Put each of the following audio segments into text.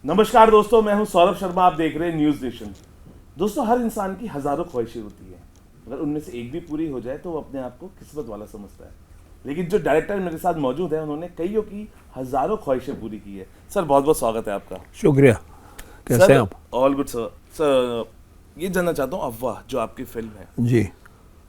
नमस्कार दोस्तों, मैं हूं सौरभ शर्मा। आप देख रहे हैं न्यूज़ नेशन। दोस्तों, हर इंसान की हजारों ख्वाहिशें होती हैं। अगर उनमें से एक भी पूरी हो जाए तो वो अपने आप को किस्मत वाला समझता है। लेकिन जो डायरेक्टर मेरे साथ मौजूद है, उन्होंने कईयों की हजारों ख्वाहिशें पूरी की है। सर, बहुत बहुत स्वागत है आपका। शुक्रिया। कैसे हैं आप? All good sir. सर, ये जानना चाहता हूँ, अफवाह जो आपकी फिल्म है, जी,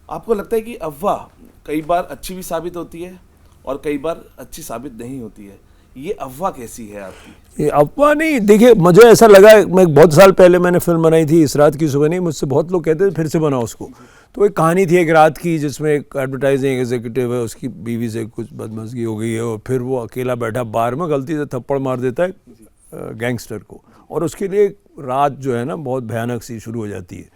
आपको लगता है कि अफवाह कई बार अच्छी भी साबित होती है और कई बार अच्छी साबित नहीं होती है? ये अफवाह कैसी है आपकी? ये अफवाह नहीं, देखिए मुझे ऐसा लगा, मैं बहुत साल पहले मैंने फिल्म बनाई थी इस रात की सुबह नहीं, मुझसे बहुत लोग कहते थे फिर से बनाओ उसको। तो एक कहानी थी एक रात की, जिसमें एक एडवर्टाइजिंग एग्जीक्यूटिव है, उसकी बीवी से कुछ बदमज़गी हो गई है और फिर वो अकेला बैठा बार में गलती से थप्पड़ मार देता है गैंगस्टर को, और उसके लिए रात जो है ना बहुत भयानक सी शुरू हो जाती है।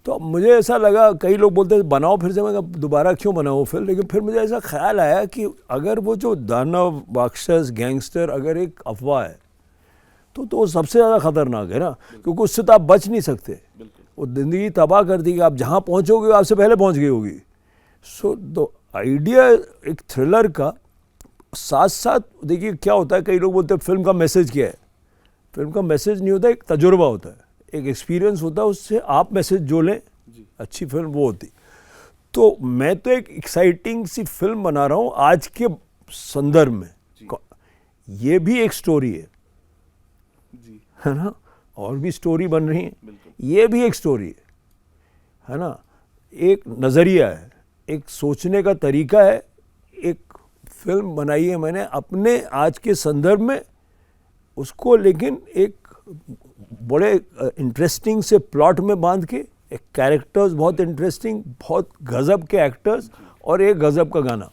तो अब मुझे ऐसा लगा, कई लोग बोलते हैं बनाओ फिर से, मैं दोबारा क्यों बनाओ फिर, लेकिन फिर मुझे ऐसा ख्याल आया कि अगर वो जो दानव राक्षस गैंगस्टर अगर एक अफवाह है तो सबसे ज़्यादा ख़तरनाक है ना, क्योंकि उससे तो आप बच नहीं सकते। वो ज़िंदगी तबाह कर दी कि आप जहाँ पहुँचोगे आपसे पहले पहुँच गई होगी। सो द आइडिया एक थ्रिलर का, साथ साथ देखिए क्या होता है, कई लोग बोलते हैं फिल्म का मैसेज क्या है। फिल्म का मैसेज नहीं होता, एक तजुर्बा होता है, एक एक्सपीरियंस होता है, उससे आप मैसेज जो लें अच्छी फिल्म वो होती। तो मैं तो एक एक्साइटिंग सी फिल्म बना रहा हूँ आज के संदर्भ में। ये भी एक स्टोरी है ना, और भी स्टोरी बन रही है, ये भी एक स्टोरी है ना, एक नज़रिया है, एक सोचने का तरीका है। एक फिल्म बनाई है मैंने अपने आज के संदर्भ में उसको, लेकिन एक बड़े इंटरेस्टिंग से प्लॉट में बांध के, एक कैरेक्टर्स बहुत इंटरेस्टिंग, बहुत गजब के एक्टर्स और एक गजब का गाना।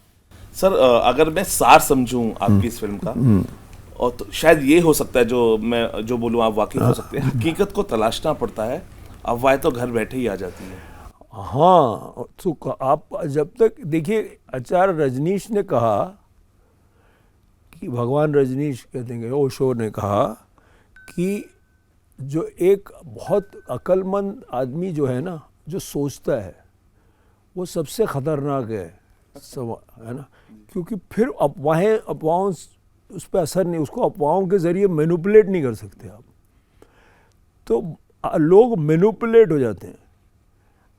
सर, अगर मैं सार समझूं आपकी इस फिल्म का, और तो शायद ये हो सकता है जो मैं जो बोलूं आप वाकई हो सकते हैं। हकीकत को तलाशना पड़ता है, अफवाहें तो घर बैठे ही आ जाती हैं। हाँ, तो आप जब तक देखिए, आचार्य रजनीश ने कहा कि भगवान रजनीश कहते हैं, ओशो ने कहा कि जो एक बहुत अक्लमंद आदमी जो है ना, जो सोचता है वो सबसे ख़तरनाक है ना, क्योंकि फिर अफवाहों उस पर असर नहीं, उसको अफवाहों के ज़रिए मैनिपुलेट नहीं कर सकते आप। तो लोग मैनिपुलेट हो जाते हैं।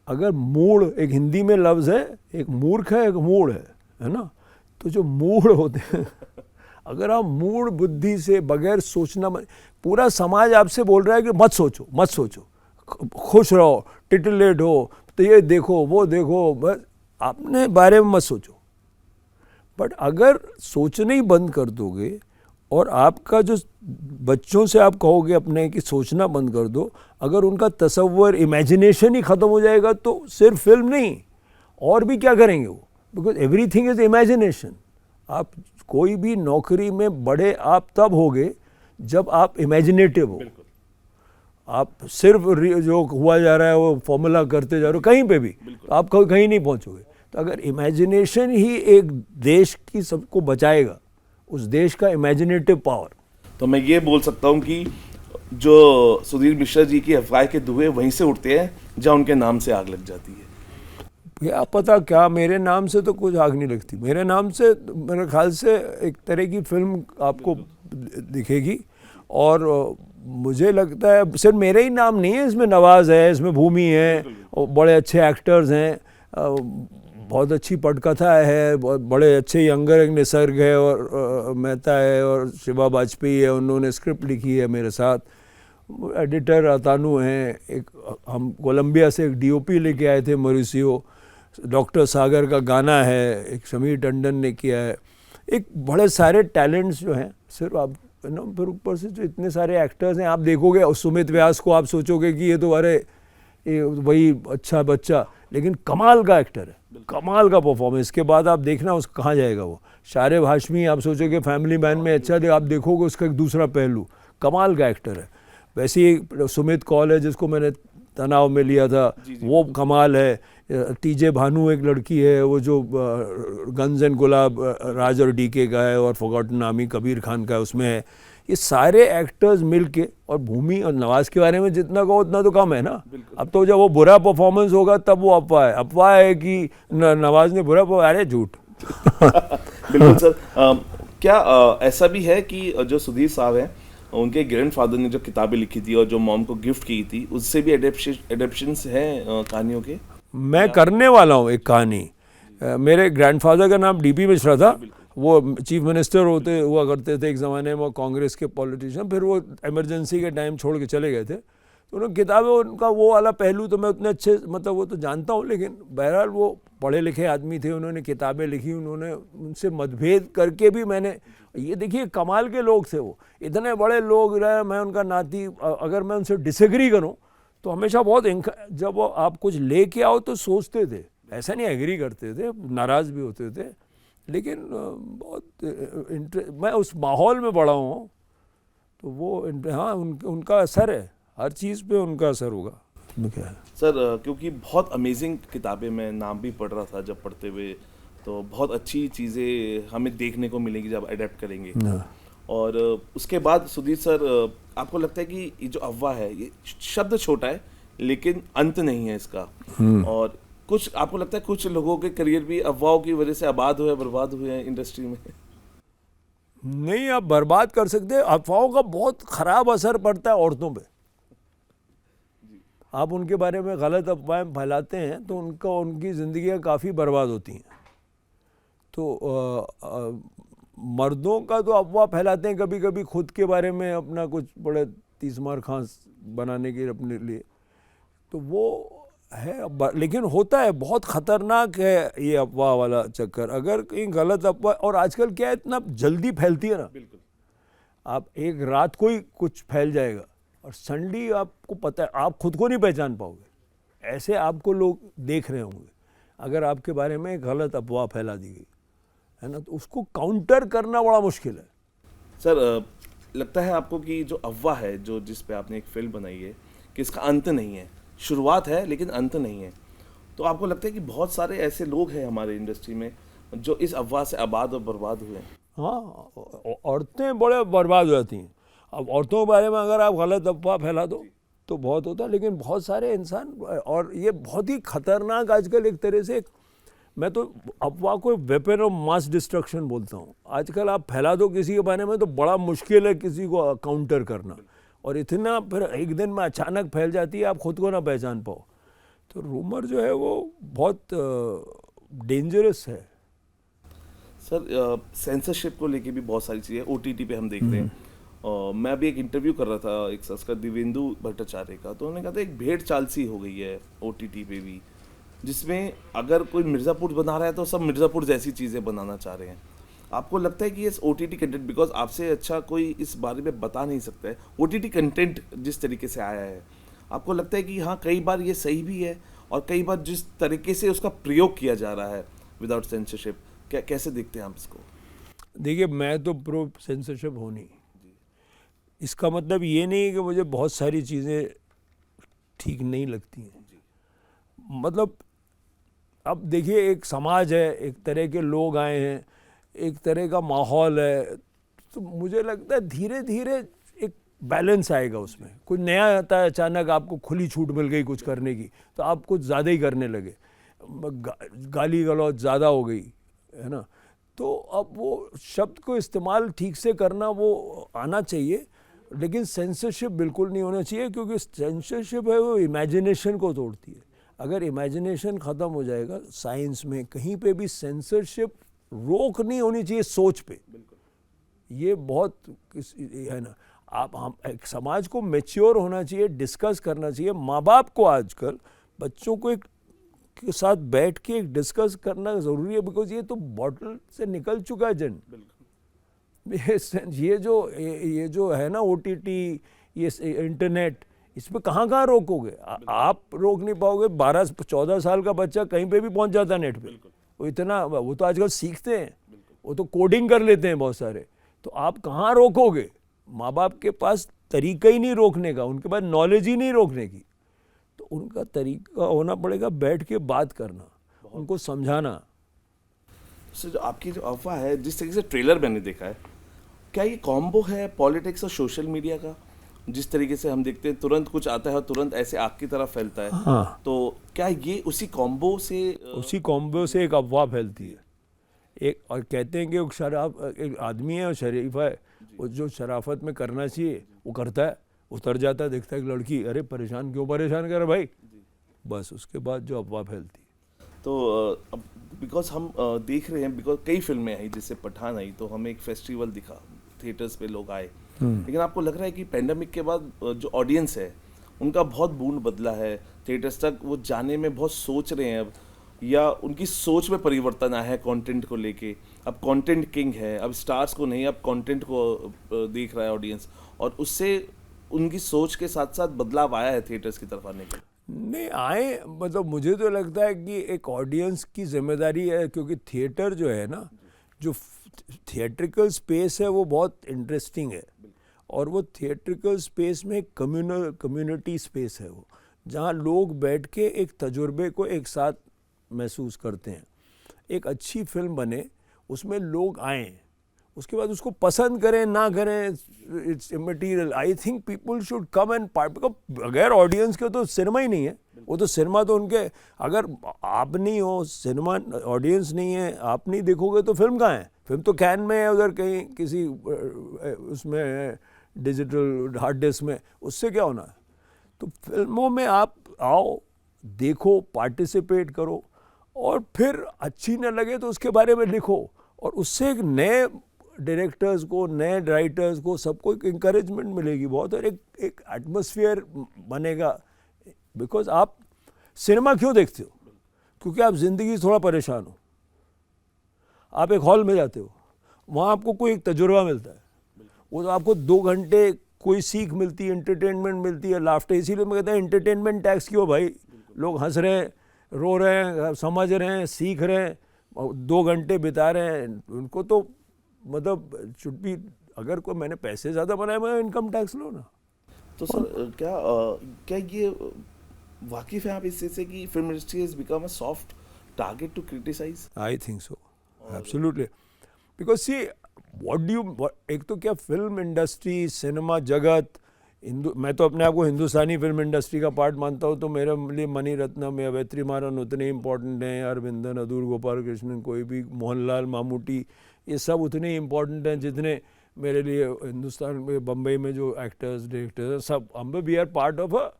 अगर मूढ़, एक हिंदी में लफ्ज़ है, एक मूर्ख है, एक मूढ़ है ना, तो जो मूढ़ होते हैं अगर आप मूढ़ बुद्धि से बगैर सोचना, पूरा समाज आपसे बोल रहा है कि मत सोचो मत सोचो, खुश रहो, टिटलेट हो, तो ये देखो वो देखो, बस अपने बारे में मत सोचो। बट अगर सोचने ही बंद कर दोगे और आपका जो बच्चों से आप कहोगे अपने कि सोचना बंद कर दो, अगर उनका तसव्वुर, इमेजिनेशन ही ख़त्म हो जाएगा तो सिर्फ फिल्म नहीं और भी क्या करेंगे वो, बिकॉज एवरीथिंग इज़ इमेजिनेशन। आप कोई भी नौकरी में बड़े आप तब होगे जब आप इमेजिनेटिव हो। आप सिर्फ जो हुआ जा रहा है वो फॉर्मूला करते जा रहे हो कहीं पे भी, तो आप कहीं नहीं पहुंचोगे। तो अगर इमेजिनेशन ही एक देश की सबको बचाएगा, उस देश का इमेजिनेटिव पावर, तो मैं ये बोल सकता हूँ कि जो सुधीर मिश्रा जी की अफवाह के धुएं वहीं से उठते हैं जहाँ उनके नाम से आग लग जाती है। क्या पता क्या, मेरे नाम से तो कुछ आग नहीं लगती। मेरे नाम से मेरे ख्याल से एक तरह की फिल्म आपको दिखेगी, और मुझे लगता है सिर्फ मेरे ही नाम नहीं है, इसमें नवाज़ है, इसमें भूमि है, और बड़े अच्छे एक्टर्स हैं, बहुत अच्छी पटकथा है, बहुत बड़े अच्छे यंगर, एक निसर्ग है और मेहता है और शिवा वाजपेयी है, उन्होंने स्क्रिप्ट लिखी है मेरे साथ। एडिटर अतानु हैं, एक हम कोलंबिया से एक डीओपी लेके आए थे मॉरिसियो, डॉक्टर सागर का गाना है, एक समीर टंडन ने किया है, एक बड़े सारे टैलेंट्स जो हैं। सिर्फ आप ना, फिर ऊपर से जो इतने सारे एक्टर्स हैं, आप देखोगे सुमित व्यास को, आप सोचोगे कि ये तो अरे ये वही अच्छा बच्चा, लेकिन कमाल का एक्टर है, कमाल का परफॉर्मेंस। के बाद आप देखना उसका कहाँ जाएगा वो। शारिब हाशमी, आप सोचोगे फैमिली मैन में अच्छा, आप देखोगे उसका एक दूसरा पहलू, कमाल का एक्टर है। वैसे ही सुमित कौल है जिसको मैंने तनाव में लिया था, वो कमाल है। टीजे भानु एक लड़की है, वो जो गन्स एंड गुलाब राज और डीके का है, और फॉरगॉटन नामी कबीर खान का उसमें है। ये सारे एक्टर्स मिलके, और भूमि और नवाज़ के बारे में जितना कहो उतना तो कम है ना। अब तो जब वो बुरा परफॉर्मेंस होगा तब वो अफवाह है कि नवाज़ ने बुरा, अरे झूठ। बिल्कुल सर। क्या ऐसा भी है कि जो सुधीर साहब हैं उनके ग्रैंडफादर ने जो किताबें लिखी थी और जो मॉम को गिफ्ट की थी, उससे भी एडेप्शंस हैं कहानियों के। मैं करने वाला हूँ एक कहानी। मेरे ग्रैंडफादर का नाम डीपी मिश्रा था। वो चीफ मिनिस्टर होते हुआ करते थे एक ज़माने में, कांग्रेस के पॉलिटिशियन। फिर वो इमरजेंसी के टाइम छोड़ के चले गए थे। तो उन्होंने किताबें, उनका वो वाला पहलू तो मैं उतने अच्छे मतलब वो तो जानता हूँ, लेकिन बहरहाल वो पढ़े लिखे आदमी थे, उन्होंने किताबें लिखी, उन्होंने उनसे मतभेद करके भी मैंने, ये देखिए कमाल के लोग थे वो, इतने बड़े लोग रहे, मैं उनका नाती, अगर मैं उनसे डिसएग्री करूँ तो हमेशा बहुत जब वो आप कुछ लेके आओ तो सोचते थे, ऐसा नहीं एग्री करते थे, नाराज़ भी होते थे, लेकिन बहुत मैं उस माहौल में बड़ा हूँ तो वो हाँ उनका असर है, हर चीज़ पे उनका असर होगा। क्या है सर, क्योंकि बहुत अमेजिंग किताबें, मैं नाम भी पढ़ रहा था जब पढ़ते हुए, तो बहुत अच्छी चीज़ें हमें देखने को मिलेंगी जब अडेप्ट करेंगे। और उसके बाद सुधीर सर, आपको लगता है कि ये जो अफवाह है, ये शब्द छोटा है लेकिन अंत नहीं है इसका, और कुछ आपको लगता है कुछ लोगों के करियर भी अफवाहों की वजह से आबाद हुए, बर्बाद हुए हैं इंडस्ट्री में? नहीं, आप बर्बाद कर सकते हैं। अफवाहों का बहुत ख़राब असर पड़ता है औरतों पे। आप उनके बारे में गलत अफवाहें फैलाते हैं तो उनकी ज़िंदगियाँ काफ़ी बर्बाद होती हैं। तो मर्दों का तो अफवाह फैलाते हैं कभी कभी खुद के बारे में, अपना कुछ बड़े तीसमार खास बनाने के अपने लिए, तो वो है। लेकिन होता है, बहुत ख़तरनाक है ये अफवाह वाला चक्कर। अगर कहीं गलत अफवाह, और आजकल क्या है, इतना जल्दी फैलती है ना, बिल्कुल। आप एक रात को ही कुछ फैल जाएगा और सडनली आपको पता है, आप खुद को नहीं पहचान पाओगे, ऐसे आपको लोग देख रहे होंगे अगर आपके बारे में गलत अफवाह फैला दी गई है ना, तो उसको काउंटर करना बड़ा मुश्किल है। सर, लगता है आपको कि जो अफवाह है, जो जिस पे आपने एक फिल्म बनाई है, कि इसका अंत नहीं है, शुरुआत है लेकिन अंत नहीं है, तो आपको लगता है कि बहुत सारे ऐसे लोग हैं हमारे इंडस्ट्री में जो इस अफवाह से आबाद और बर्बाद हुए हैं? हाँ, औरतें बड़े बर्बाद हो जाती हैं। अब औरतों के बारे में अगर आप गलत अफवाह फैला दो तो बहुत होता है, लेकिन बहुत सारे इंसान, और ये बहुत ही खतरनाक आजकल एक तरह से, मैं तो अफवाह को वेपन ऑफ मास डिस्ट्रक्शन बोलता हूँ। आजकल आप फैला दो किसी के बारे में तो बड़ा मुश्किल है किसी को काउंटर करना, और इतना फिर एक दिन में अचानक फैल जाती है, आप खुद को ना पहचान पाओ। तो रूमर जो है वो बहुत डेंजरस है। सर, सेंसरशिप को लेके भी बहुत सारी चीज़ें ओटीटी पे हम देखते हैं। मैं अभी एक इंटरव्यू कर रहा था एक संस्कृत दिव्येंदु भट्टाचार्य का, तो उन्होंने कहा था एक भेड़ चाल सी हो गई है ओटीटी पे भी, जिसमें अगर कोई मिर्ज़ापुर बना रहा है तो सब मिर्ज़ापुर जैसी चीज़ें बनाना चाह रहे हैं। आपको लगता है कि ये ओटीटी कंटेंट, बिकॉज आपसे अच्छा कोई इस बारे में बता नहीं सकता है, ओटीटी कंटेंट जिस तरीके से आया है, आपको लगता है कि हाँ कई बार ये सही भी है और कई बार जिस तरीके से उसका प्रयोग किया जा रहा है विदाउट सेंसरशिप, कैसे देखते हैं आप इसको? देखिए, मैं तो प्रो सेंसरशिप होनी, इसका मतलब ये नहीं कि मुझे बहुत सारी चीज़ें ठीक नहीं लगती हैं। मतलब अब देखिए, एक समाज है, एक तरह के लोग आए हैं, एक तरह का माहौल है, तो मुझे लगता है धीरे धीरे एक बैलेंस आएगा उसमें। कुछ नया आता है, अचानक आपको खुली छूट मिल गई कुछ करने की तो आप कुछ ज़्यादा ही करने लगे, गाली गलौज ज़्यादा हो गई है ना, तो अब वो शब्द को इस्तेमाल ठीक से करना वो आना चाहिए, लेकिन सेंसरशिप बिल्कुल नहीं होना चाहिए, क्योंकि सेंसरशिप है वो इमेजिनेशन को तोड़ती है। अगर इमेजिनेशन ख़त्म हो जाएगा साइंस में, कहीं पे भी सेंसरशिप रोक नहीं होनी चाहिए सोच पे। ये बहुत है ना, हम एक समाज को मैच्योर होना चाहिए, डिस्कस करना चाहिए। माँ बाप को आजकल बच्चों को एक के साथ बैठ के एक डिस्कस करना ज़रूरी है, बिकॉज ये तो बॉटल से निकल चुका है जन। ये जो है ना ओटीटी, ये इंटरनेट, इस पर कहाँ रोकोगे आप? रोक नहीं पाओगे। 12-14 साल का बच्चा कहीं पे भी पहुंच जाता है नेट पे। वो तो आजकल सीखते हैं, वो तो कोडिंग कर लेते हैं बहुत सारे, तो आप कहाँ रोकोगे? माँ बाप के पास तरीका ही नहीं रोकने का, उनके पास नॉलेज ही नहीं रोकने की, तो उनका तरीका होना पड़ेगा बैठ के बात करना, उनको समझाना। सर, जो आपकी जो अफवाह है, जिस तरीके से ट्रेलर मैंने देखा है, क्या ये कॉम्बो है पॉलिटिक्स और सोशल मीडिया का? जिस तरीके से हम देखते हैं तुरंत कुछ आता है और तुरंत ऐसे आग की तरह फैलता है। हाँ, तो क्या ये उसी कॉम्बो से एक अफवाह फैलती है। एक और कहते हैं कि एक आदमी है और शरीफ है, वो जो शराफत में करना चाहिए वो करता है, उतर जाता है, देखता है कि लड़की, अरे परेशान क्यों परेशान कर रहा भाई, बस उसके बाद जो अफवाह फैलती है। तो अब बिकॉज हम देख रहे हैं, बिकॉज कई फिल्में आई, जैसे पठान आई तो हमें एक फेस्टिवल दिखा, थिएटर्स पे लोग आए, लेकिन आपको लग रहा है कि पेंडेमिक के बाद जो ऑडियंस है उनका बहुत मूड बदला है, थिएटर्स तक वो जाने में बहुत सोच रहे हैं अब, या उनकी सोच में परिवर्तन आया है कंटेंट को लेके, अब कंटेंट किंग है, अब स्टार्स को नहीं, अब कंटेंट को देख रहा है ऑडियंस, और उससे उनकी सोच के साथ साथ बदलाव आया है थिएटर्स की तरफ आने का? नहीं आए, मतलब मुझे तो लगता है कि एक ऑडियंस की जिम्मेदारी है, क्योंकि थिएटर जो है ना, जो थिएट्रिकल स्पेस है वो बहुत इंटरेस्टिंग है, और वो थिएट्रिकल स्पेस में कम्युनिटी स्पेस है वो, जहाँ लोग बैठ के एक तजुर्बे को एक साथ महसूस करते हैं। एक अच्छी फिल्म बने, उसमें लोग आएँ, उसके बाद उसको पसंद करें ना करें, it's immaterial. I think people should come and part, because बगैर ऑडियंस के तो सिनेमा ही नहीं है, वो तो सिनेमा तो उनके, अगर आप नहीं हो, सिनेमा ऑडियंस नहीं है, आप नहीं देखोगे तो फिल्म कहाँ है? फिल्म तो कैन में है उधर कहीं किसी उसमें डिजिटल हार्ड डिस्क में, उससे क्या होना है? तो फिल्मों में आप आओ, देखो, पार्टिसिपेट करो, और फिर अच्छी न लगे तो उसके बारे में लिखो, और उससे एक नए डायरेक्टर्स को, नए राइटर्स को, सबको एक इंकरेजमेंट मिलेगी बहुत, और एक एटमॉस्फेयर बनेगा। बिकॉज आप सिनेमा क्यों देखते हो? क्योंकि आप ज़िंदगी से थोड़ा परेशान हो, आप एक हॉल में जाते हो, वहाँ आपको कोई एक तजुर्बा मिलता है, वो तो आपको 2 घंटे कोई सीख मिलती है, एंटरटेनमेंट मिलती है, लाफ्टर। इसीलिए मैं कहता हूँ एंटरटेनमेंट टैक्स क्यों भाई? लोग हंस रहे हैं, रो रहे हैं, समझ रहे हैं, सीख रहे हैं, 2 घंटे बिता रहे हैं, उनको तो मतलब शुड बी, अगर कोई मैंने पैसे ज़्यादा बनाए, मैं इनकम टैक्स लो ना। तो सर क्या ये वाकिफ है आप इससे से कि film industry has become a soft target to criticise? I think so, absolutely, because see what do you, एक तो क्या फिल्म इंडस्ट्री, सिनेमा जगत, मैं तो अपने आप को हिंदुस्तानी फिल्म इंडस्ट्री का पार्ट मानता हूँ, तो मेरे लिए मणि रत्नम या वेत्री मारन उतने इंपॉर्टेंट हैं, अरविंदन, अदूर गोपाल कृष्णन, कोई भी, मोहनलाल, मामूटी, ये सब उतने इंपॉर्टेंट हैं जितने मेरे लिए हिंदुस्तान में, बम्बई में जो एक्टर्स, डायरेक्टर्स, सब हम वी आर पार्ट ऑफ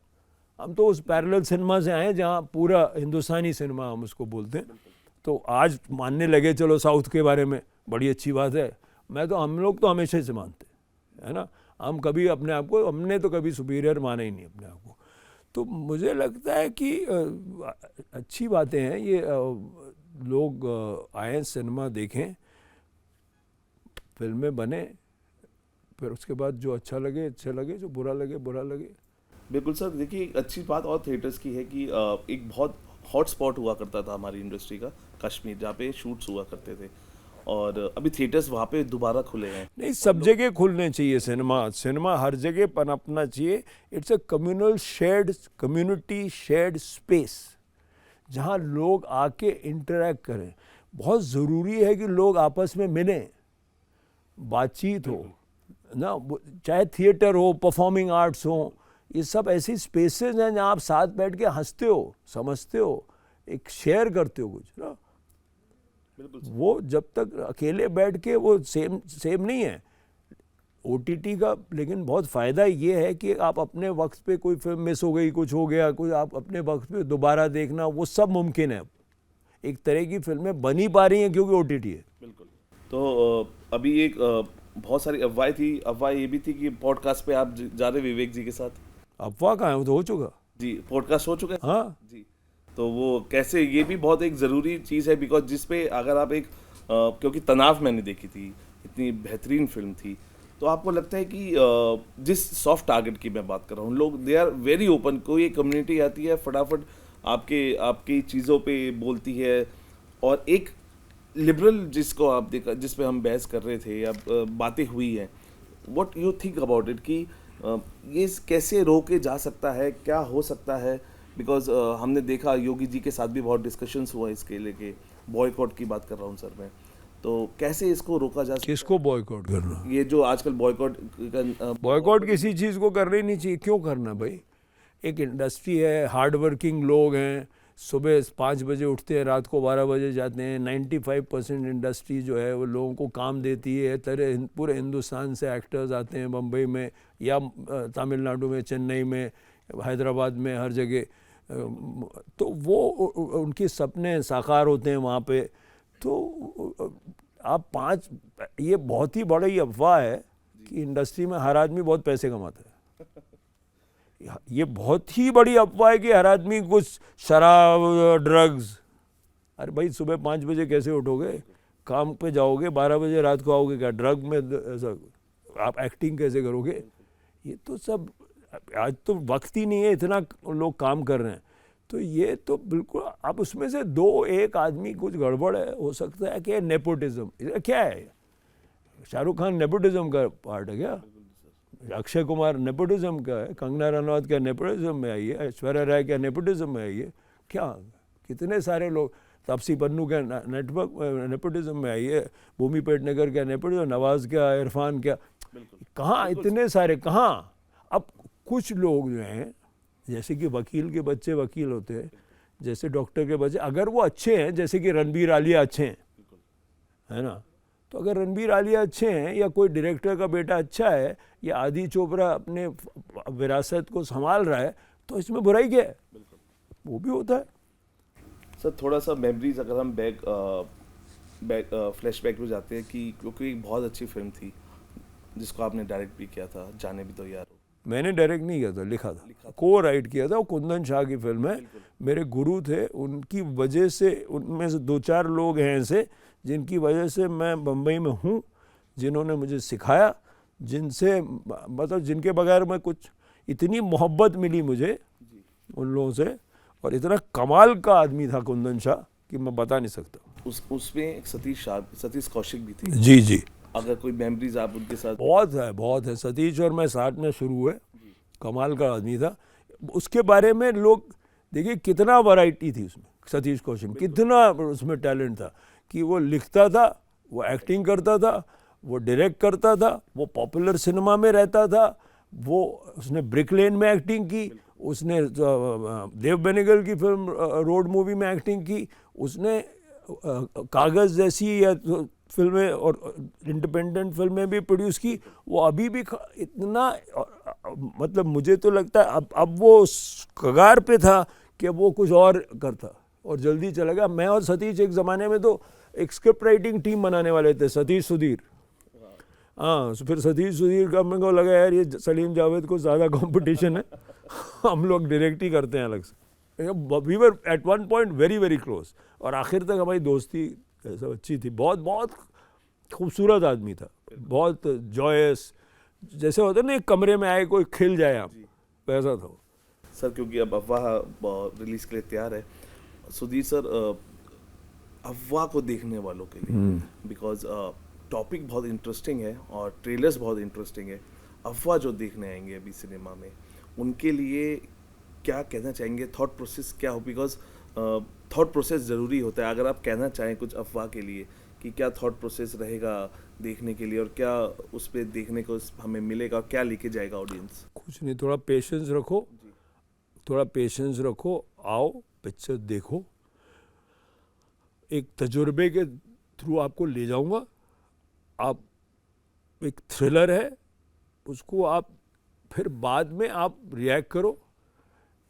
हम तो उस पैरेलल सिनेमा से आए जहाँ पूरा हिंदुस्तानी सिनेमा हम उसको बोलते हैं। तो आज मानने लगे चलो साउथ के बारे में, बड़ी अच्छी बात है। मैं तो, हम लोग तो हमेशा से मानते हैं, है ना, हम कभी अपने आप को, हमने तो कभी सुपीरियर माना ही नहीं अपने आप को। तो मुझे लगता है कि अच्छी बातें हैं ये, लोग आए, सिनेमा देखें, फिल्में बने, फिर उसके बाद जो अच्छा लगे अच्छा लगे, जो बुरा लगे बुरा लगे। बिल्कुल सर, देखिए एक अच्छी बात और थिएटर्स की है कि एक बहुत हॉट स्पॉट हुआ करता था हमारी इंडस्ट्री का, कश्मीर, जहाँ पे शूट्स हुआ करते थे, और अभी थिएटर्स वहाँ पे दोबारा खुले हैं। नहीं, सब जगह खुलने चाहिए सिनेमा हर जगह पनपना चाहिए। It's a communal shared, community shared space, जहाँ लोग आके इंटरेक्ट करें। बहुत ज़रूरी है कि लोग आपस में मिलें, बातचीत हो ना, चाहे थिएटर हो, परफॉर्मिंग आर्ट्स हो, ये सब ऐसी स्पेसेस हैं जहाँ आप साथ बैठ के हंसते हो, समझते हो, एक शेयर करते हो कुछ ना। वो जब तक अकेले बैठ के वो सेम नहीं है OTT का। लेकिन बहुत फ़ायदा ये है कि आप अपने वक्त पे, कोई फिल्म मिस हो गई, कुछ हो गया, कोई आप अपने वक्त पे दोबारा देखना, वो सब मुमकिन है। एक तरह की फिल्में बन ही पा रही हैं क्योंकि OTT है। बिल्कुल। तो अभी एक बहुत सारी अफवाह थी, अफवाह ये भी थी कि पॉडकास्ट पे आप जा रहे विवेक जी के साथ। अफवाह कहाँ है, वो तो हो चुका जी, पॉडकास्ट हो चुका है। हाँ जी, तो वो कैसे, ये भी बहुत एक ज़रूरी चीज़ है, बिकॉज जिस पे अगर आप एक क्योंकि तनाव मैंने देखी थी, इतनी बेहतरीन फिल्म थी, तो आपको लगता है कि जिस सॉफ्ट टारगेट की मैं बात कर रहा हूँ, लोग दे आर वेरी ओपन, कोई एक कम्युनिटी आती है फटाफट आपकी चीज़ों पे बोलती है, और एक लिबरल जिसको आप देखा, जिस पे हम बहस कर रहे थे या बातें हुई हैं, what you think about it कि ये कैसे रोके जा सकता है, क्या हो सकता है? बिकॉज हमने देखा योगी जी के साथ भी बहुत डिस्कशंस हुआ इसके लेके, बॉयकॉट की बात कर रहा हूँ सर मैं, तो कैसे इसको रोका जा सकता है? किसको बॉयकॉट करना? ये जो आजकल बॉयकॉट किसी चीज़ को करना ही नहीं चाहिए। क्यों करना भाई? एक इंडस्ट्री है, हार्ड वर्किंग लोग हैं, सुबह 5 बजे उठते हैं, रात को 12 बजे जाते हैं। 95% इंडस्ट्री जो है वो लोगों को काम देती है। पूरे हिंदुस्तान से एक्टर्स आते हैं बम्बई में या तमिलनाडु में, चेन्नई में, हैदराबाद में, हर जगह। तो वो उनके सपने साकार होते हैं वहाँ पे। तो आप ये बहुत ही बड़ी अफवाह है कि इंडस्ट्री में हर आदमी बहुत पैसे कमाता है। ये बहुत ही बड़ी अफवाह है कि हर आदमी कुछ शराब, ड्रग्स। अरे भाई, सुबह 5 बजे कैसे उठोगे, काम पे जाओगे, 12 बजे रात को आओगे, क्या ड्रग में ऐसा आप एक्टिंग कैसे करोगे? ये तो सब आज तो वक्त ही नहीं है, इतना लोग काम कर रहे हैं। तो ये तो बिल्कुल, अब उसमें से 2-1 आदमी कुछ गड़बड़ है, हो सकता है कि नेपोटिज्म। क्या है, शाहरुख खान नेपोटिज्म का पार्ट है क्या? अक्षय कुमार नेपोटिज्म का है? कंगना रनौत क्या नेपोटिज्म में आई है? ऐश्वर्या राय क्या नेपोटिज्म में आई है? क्या कितने सारे लोग, तापसी पन्नू क्या नेपोटिज्म में आई है? भूमि पेडनेकर क्या नेपोटिज्म, नवाज क्या, इरफान क्या, कहाँ इतने सारे, कहाँ? अब कुछ लोग जो हैं, जैसे कि वकील के बच्चे वकील होते हैं, जैसे डॉक्टर के बच्चे, अगर वो अच्छे हैं, जैसे कि रणबीर आलिया अच्छे हैं, है ना, तो अगर रणबीर आलिया अच्छे हैं या कोई डायरेक्टर का बेटा अच्छा है या आदि चोपड़ा अपने विरासत को संभाल रहा है, तो इसमें बुराई क्या है? वो भी होता है। सर थोड़ा सा मेमोरीज अगर हम फ्लैशबैक में जाते हैं कि क्योंकि एक बहुत अच्छी फिल्म थी जिसको आपने डायरेक्ट भी किया था, जाने भी तो यार हो। मैंने डायरेक्ट नहीं किया था, लिखा था, को राइट किया था। वो कुंदन शाह की फिल्म है। मेरे गुरु थे, उनकी वजह से, उनमें से 2-4 लोग हैं ऐसे जिनकी वजह से मैं बम्बई में हूँ, जिन्होंने मुझे सिखाया, जिनसे मतलब जिनके बगैर मैं कुछ, इतनी मोहब्बत मिली मुझे उन लोगों से, और इतना कमाल का आदमी था कुंदन शाह कि मैं बता नहीं सकता। उसमें एक सतीश कौशिक भी थी। जी जी, अगर कोई मेमोरीज आप उनके साथ? बहुत है। सतीश और मैं साथ में शुरू हुए, कमाल का आदमी था। उसके बारे में लोग देखिए कितना वैरायटी थी उसमें, सतीश कौशिक कितना उसमें टैलेंट था कि वो लिखता था, वो एक्टिंग करता था, वो डायरेक्ट करता था, वो पॉपुलर सिनेमा में रहता था, वो उसने ब्रिक लेन में एक्टिंग की, उसने देव बेनेगल की फिल्म रोड मूवी में एक्टिंग की, उसने कागज़ जैसी या फिल्में और इंडिपेंडेंट फिल्में भी प्रोड्यूस की। वो अभी भी इतना, मतलब मुझे तो लगता है अब वो कगार पे था कि वो कुछ और करता और जल्दी चला गया। मैं और सतीश एक ज़माने में तो एक स्क्रिप्ट राइटिंग टीम बनाने वाले थे, सतीश सुधीर। हाँ, फिर सतीश सुधीर का मेरे को लगा यार ये सलीम जावेद को ज़्यादा कंपटीशन है, हम लोग डायरेक्ट ही करते हैं अलग से। We were at one point very very close, और आखिर तक हमारी दोस्ती ऐसा अच्छी थी। बहुत खूबसूरत आदमी था, बहुत जॉयस, जैसे होता है ना एक कमरे में आए कोई खिल जाए आप, वैसा था। सर क्योंकि अब अफवाह रिलीज के लिए तैयार है, सुधीर सर अफवाह को देखने वालों के लिए, बिकॉज टॉपिक बहुत इंटरेस्टिंग है और ट्रेलर्स बहुत इंटरेस्टिंग है, अफवाह जो देखने आएंगे अभी सिनेमा में उनके लिए क्या कहना चाहेंगे? थॉट प्रोसेस क्या हो? बिकॉज थॉट प्रोसेस ज़रूरी होता है। अगर आप कहना चाहें कुछ अफवाह के लिए कि क्या थॉट प्रोसेस रहेगा देखने के लिए और क्या उस पर देखने को हमें मिलेगा, क्या लेके जाएगा ऑडियंस? कुछ नहीं, थोड़ा पेशेंस रखो, थोड़ा पेशेंस रखो, आओ पिक्चर देखो, एक तजुर्बे के थ्रू आपको ले जाऊंगा। आप एक थ्रिलर है, उसको आप फिर बाद में आप रिएक्ट करो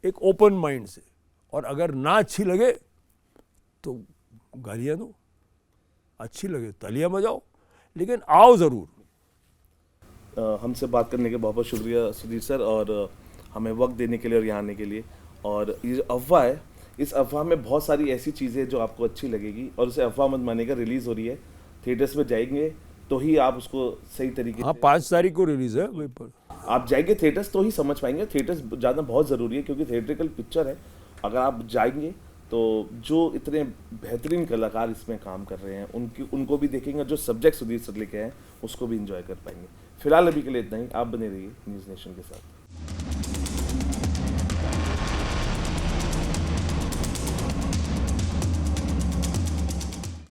एक ओपन माइंड से, और अगर ना अच्छी लगे तो गालियाँ दो, अच्छी लगे तालियां बजाओ, लेकिन आओ ज़रूर। हमसे बात करने के बहुत बहुत शुक्रिया सुधीर सर, और हमें वक्त देने के लिए और यहाँ आने के लिए। और ये जो अफवाह है, इस अफवाह में बहुत सारी ऐसी चीज़ें जो आपको अच्छी लगेगी, और उसे अफवाह मत मानेगा। रिलीज़ हो रही है, थिएटर्स में जाएंगे तो ही आप उसको सही तरीके हाँ, 5 तारीख को रिलीज़ है वहीं पर। आप जाएंगे थिएटर्स तो ही समझ पाएंगे। थिएटर्स जाना बहुत ज़रूरी है क्योंकि थिएट्रिकल पिक्चर है। अगर आप जाएंगे तो जो इतने बेहतरीन कलाकार इसमें काम कर रहे हैं उनको भी देखेंगे, जो सब्जेक्ट सुधीर सर लेके आए उसको भी इंजॉय कर पाएंगे। फिलहाल अभी के लिए इतना ही। आप बने रहिए न्यूज़ नेशन के साथ।